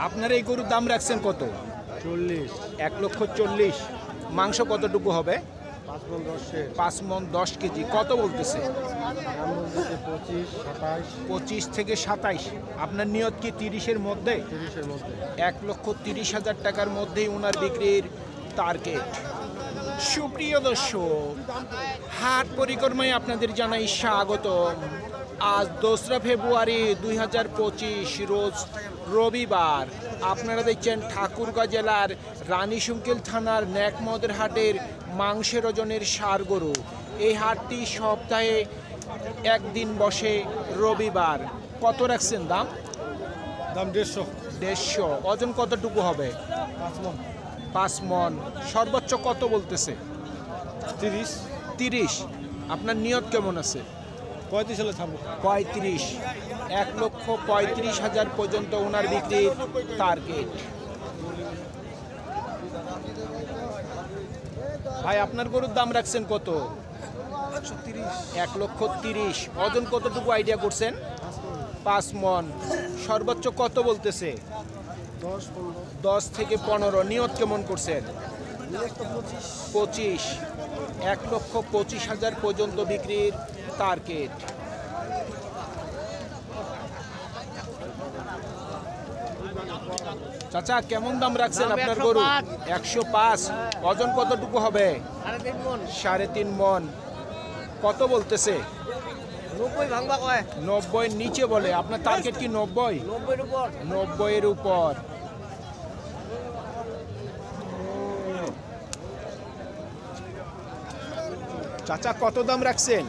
আপনার এই গরুর দাম রাখছেন কত? 40, 1,40,000। মাংস কতটুকু হবে? 5 মণ 10-এর 5 মণ 10 কেজি। কত বলতেছে? দাম বলতেছে 25, 27, 25 থেকে 27। আপনার নিয়ত কি 30-এর মধ্যে? 30-এর মধ্যে। 1,30,000 টাকার মধ্যেই ওনার বিক্রির টার্গেট। সুপ্রিয় দর্শক, হাট পরিক্রমায় আপনাদের জানাই স্বাগত। আজ 2রা ফেব্রুয়ারি 2025 রোজ রবিবার। আপনারা দেখছেন ঠাকুরগাঁ জেলার রানীশংকেল থানার নেকমদের হাটের মাংসের ওজনের ষাঁড় গরু। এই হাটটি সপ্তাহে একদিন বসে রবিবার। কত রাখছেন দাম? দাম 150, 150। ওজন কতটুকু হবে? 5 মণ 5 মণ। সর্বোচ্চ কত বলতেছে? 30, 30। আপনার নিয়ত কেমন আছে? 35 হলে থামবো। 35। 1,35,000 পর্যন্ত ওনার বিক্রির টার্গেট। ভাই আপনার গরুর দাম রাখছেন কত? 1,30,000। ওজন কতটুকু আইডিয়া করছেন? 5 মণ। সর্বোচ্চ কত বলতেছে? 10, 15, 10 থেকে 15। নিয়ত কেমন করছেন? 25। 1,25,000 পর্যন্ত বিক্রির টার্গেট। চাচা কেমন দাম রাখছেন আপনার গরু? 105। ওজন কতটুকু হবে? 3.5 মণ। কত বলতেছে? 90 ভাঙবা কয়। 90 নিচে বলে। আপনার টার্গেট কি 90? 90-এর উপর। 90-এর উপর। চাচা কত দাম রাখছেন?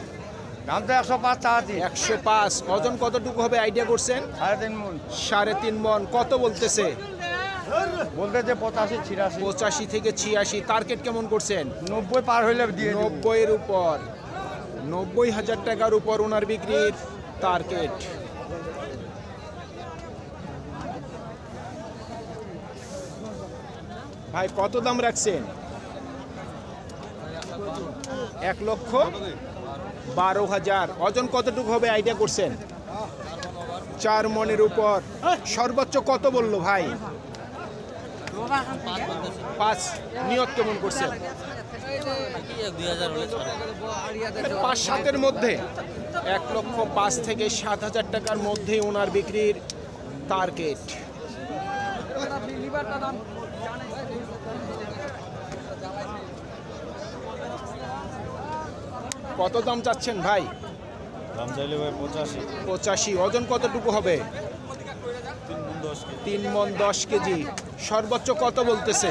দাম তো 105 চাচ্ছি। 105। ওজন কতটুকু হবে আইডিয়া করছেন? 3.5 মণ। 3.5 মণ। কত বলতেছে? বলতেছে 85, 86, 85 থেকে 86। টার্গেট কেমন করছেন? 90 পার হইলে দিয়ে দেব। 90-এর উপর। 90,000 টাকার উপর ওনার বিক্রির টার্গেট। ভাই কত দাম রাখছেন? 1,12,000। ওজন কতটুকু হবে আইডিয়া করছেন? 4 মণের উপর। সর্বোচ্চ কত বললো ভাই? 5। নিয়ত কেমন করছেন? 5-7-এর মধ্যে। 1,05,000 থেকে 7,000 টাকার মধ্যে ওনার বিক্রির টার্গেট। কত দাম চাচ্ছেন ভাই? দাম চাইলে ভাই 85, 85। ওজন কতটুকু হবে? 3 মণ 10 কেজি। সর্বোচ্চ কত বলতেছে?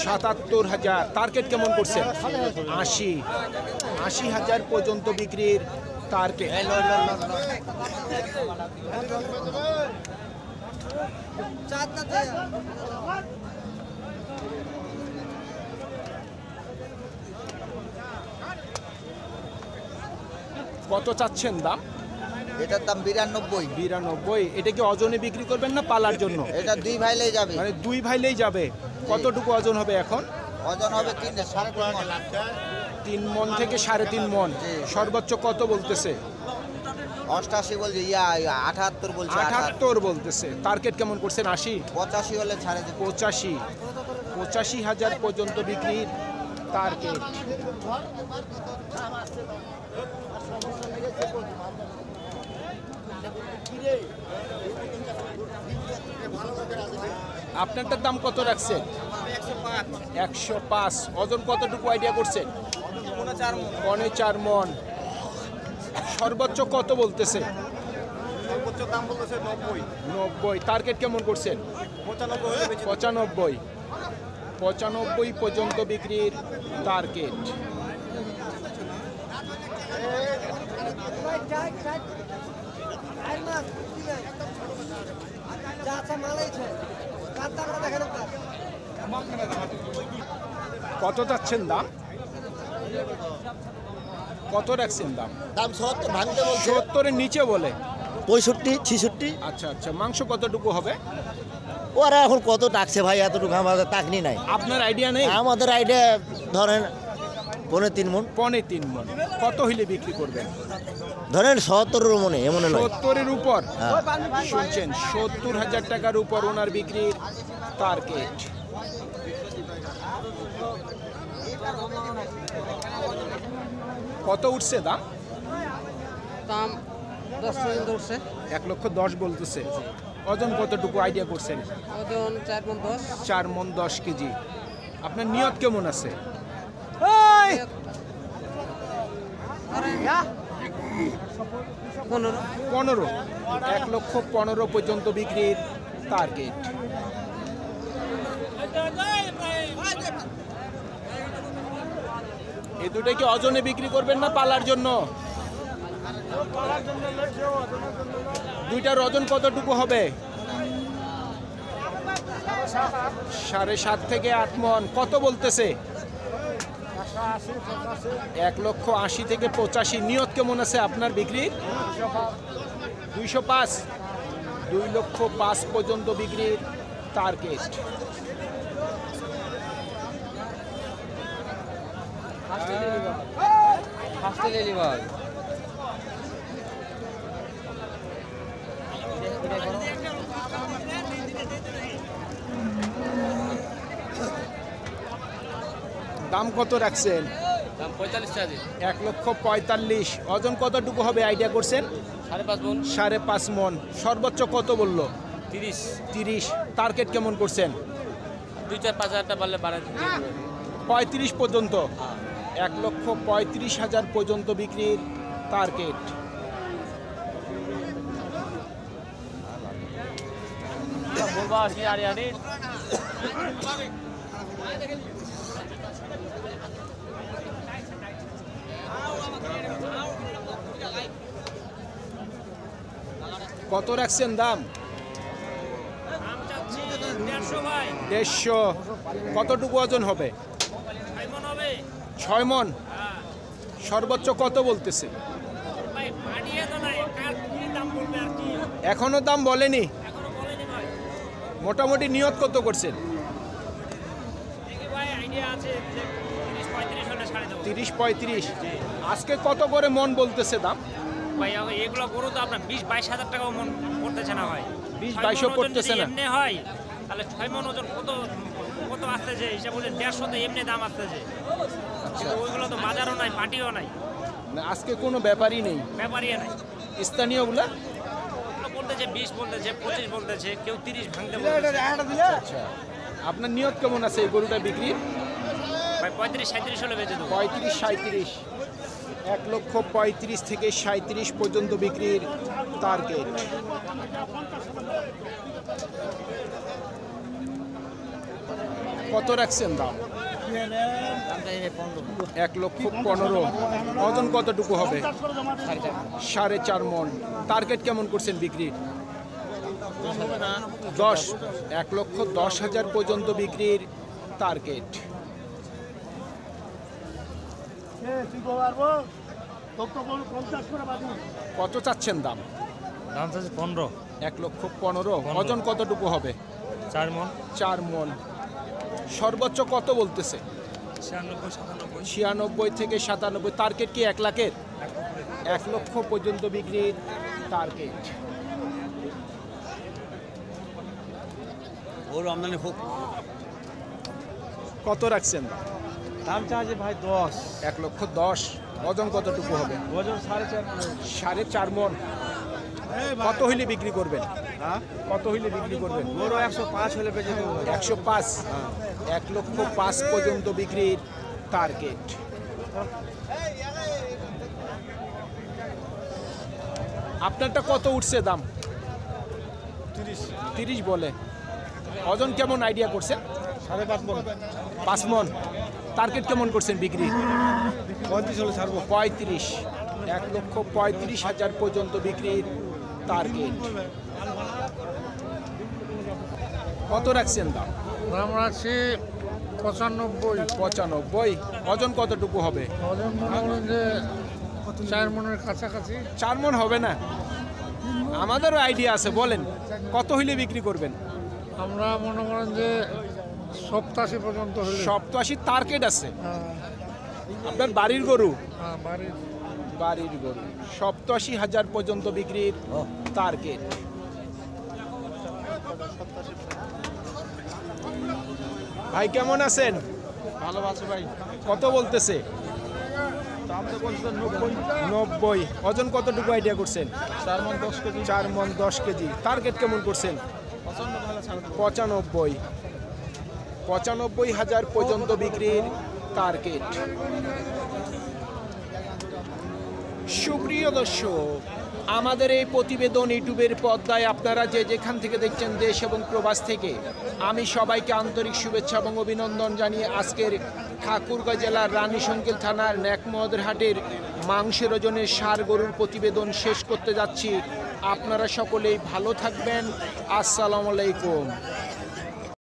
77,000। টার্গেট কেমন করছেন? 80। 80,000 পর্যন্ত বিক্রির টার্গেট। কত চাচ্ছেন দাম? এটার দাম 92। 92। এটা কি ওজনে বিক্রি করবেন না পালার জন্য? এটা 2 ভাইলেই যাবে। মানে 2 ভাইলেই যাবে। কতটুকু ওজন হবে এখন? ওজন হবে 3.5 মণ। 3 মণ থেকে 3.5 মণ। সর্বোচ্চ কত বলতেছে? 88 বলছে, 78 বলছে। 78 বলতেছে। টার্গেট কেমন করছেন? 80। 85 হলে ছাড়ে দেব। 85। 85,000 পর্যন্ত বিক্রির টার্গেট। আপনারটার দাম কত রাখছেন? 105। ওজন কতটুকু আইডিয়া করছেন? 4.5 মণ। সর্বোচ্চ কত বলতেছে? সর্বোচ্চ দাম বলতেছে 90, 90। টার্গেট কেমন করছেন? 95 হলে বেচে 95। 95 পর্যন্ত বিক্রির টার্গেট। কত চাচ্ছেন দাম? কত রাখছেন দাম? দাম 70 ভাঙতে বলছে। 70-এর নিচে বলে। 65, 66। আচ্ছা আচ্ছা। মাংস কতটুকু হবে? ওরা এখন কত টাকছে ভাই, এতটুকু আমাদের টাকনি নাই। আপনার আইডিয়া নেই? আমাদের আইডিয়া ধরেন 3.5 মণ। 3.5 মণ। কত হইলে বিক্রি করবেন? ধরেন ৭০ মনে এমন নয় 70-এর উপর হ্যাঁ। শুনছেন 70,000 টাকার উপর ওনার বিক্রির টার্গেট। কত উঠছে দাম? দাম 10 পর্যন্ত উঠছে। 1,10,000 বলতেছে। ওজন কতটুকু আইডিয়া করছেন? ওজন 4 মণ 10। 4 মণ 10 কেজি। আপনার নিয়ত কেমন আছে? 15। 15, 1,15,000 পর্যন্ত বিক্রির টার্গেট। এই দুটো কি ওজনে বিক্রি করবেন না পালার জন্য? দুইটার ওজন কতটুকু হবে? 7.5 থেকে 8 মণ। কত বলতেছে? 1,80,000 থেকে 85। নিয়ত কেমন আছে আপনার বিক্রির? 205, 2,05,000 পর্যন্ত বিক্রির টার্গেট। দাম কত রাখছেন? দাম 45 টাকা। 1,45,000। ওজন কতটুকু হবে আইডিয়া করছেন? 5.5 মণ। 5.5 মণ। সর্বোচ্চ কত বললো? 30। 30। টার্গেট কেমন করছেন? 2-4-5 হাজার টাকা বাড়লে বাড়াতে 35 পর্যন্ত। 1,35,000 পর্যন্ত বিক্রির টার্গেট। বলবা কি আর আরে কত রাখছেন দাম? 150 ভাই। 150। কতটুকু ওজন হবে? 6 মণ হবে। 6 মণ। সর্বোচ্চ কত বলতেছে? ভাই পাঠিয়ে তো নাই, কার কি দাম বলবে আর কি? এখনো দাম বলেনি। এখনো বলেনি ভাই। মোটামুটি নিয়ত কত করছেন? দেখি ভাই আইডিয়া আছে যে 30-35 হলে ছাড়ে দেবো। 30-35। আজকে কত করে মন বলতেছে দাম? ভাই এগুলো গরু তো আপনার 20-22 হাজার টাকাও মন পড়তেছে না ভাই। 20-22 পড়তেছে না। এমনি হয় তাহলে 6 মণ ওজন কত কত আসতেছে হিসাব বলে 150 তো এমনি দাম আসতেছে। কিন্তু ওইগুলো তো বাজারও নাই, পাটিও নাই, না, আজকে কোনো ব্যাপারই নেই। ব্যাপারই নাই। স্থানীয়গুলা ওগুলো বলতেছে 20 বলতেছে, 25 বলতেছে, কেউ 30 ভাঙতে বলতেছে। আচ্ছা, আপনার নিয়ত কেমন আছে এই গরুটা বিক্রি? ভাই 35-37 হলে বেচে দেবো। 35-37। 1,35,000 থেকে 37 পর্যন্ত বিক্রির টার্গেট। কত রাখছেন দাম? 1,15,000। ওজন কতটুকু হবে? 4.5 মণ। টার্গেট কেমন করছেন বিক্রি? 10। 1,10,000 পর্যন্ত বিক্রির টার্গেট। কত চাচ্ছেন দাম? দাম চাচ্ছে 15। 1,15,000। ওজন কতটুকু হবে? 4 মণ। 4 মণ। সর্বোচ্চ কত বলতেছে? 96 থেকে 97। টার্গেট কি 1 লাখের? 1 লক্ষ পর্যন্ত বিক্রির টার্গেট। ওর আমদানি হোক। কত রাখছেন? দাম চাচ্ছে ভাই 10। 1,10,000। ওজন কতটুকু হবে? ওজন 4.5 মণ। 4.5 মণ। কত হইলে বিক্রি করবেন? হ্যাঁ, কত হইলে বিক্রি করবেন? গরু 105 হলে বেচে দেবো। 105। 1,05,000 পর্যন্ত বিক্রির টার্গেট। আপনারটা কত উঠছে দাম? 30 বলে। ওজন কেমন আইডিয়া করছেন? 5.5 মণ। 5 মণ। টার্গেট কেমন করছেন বিক্রি? 35 হলে ছাড়বো। 35। 1,35,000 পর্যন্ত বিক্রির টার্গেট। কত রাখছেন দাম? দাম রাখছি 95। 95। ওজন কতটুকু হবে? ওজন মনে করেন যে 4 মণের কাছাকাছি। 4 মণ হবে না। আমাদেরও আইডিয়া আছে, বলেন কত হইলে বিক্রি করবেন? আমরা মনে করেন যে 87 পর্যন্ত হলে। 87 টার্গেট আছে। হ্যাঁ, আপনার বাড়ির গরু? হ্যাঁ, বাড়ির বাড়ির গরু 87,000 পর্যন্ত বিক্রির টার্গেট। ভাই কেমন আছেন? ভালো আছে ভাই। কত বলতেছে? দাম তো বলছেন 90। 90। ওজন কতটুকু আইডিয়া করছেন? 4 মণ 10 কেজি। 4 মণ 10 কেজি। টার্গেট কেমন করছেন? 55 হলে ছাড় দেব। 95,000 পর্যন্ত বিক্রির টার্গেট। সুপ্রিয় দর্শক, আমাদের এই প্রতিবেদন ইউটিউবের পর্দায় আপনারা যে যেখান থেকে দেখছেন দেশ এবং প্রবাস থেকে, আমি সবাইকে আন্তরিক শুভেচ্ছা এবং অভিনন্দন জানিয়ে আজকের ঠাকুরগাঁও জেলার রানীশঙ্কেল থানার ন্যাকমোহদের হাটের মাংসের ওজনের ষাঁড় গরুর প্রতিবেদন শেষ করতে যাচ্ছি। আপনারা সকলেই ভালো থাকবেন। আসসালামু আলাইকুম।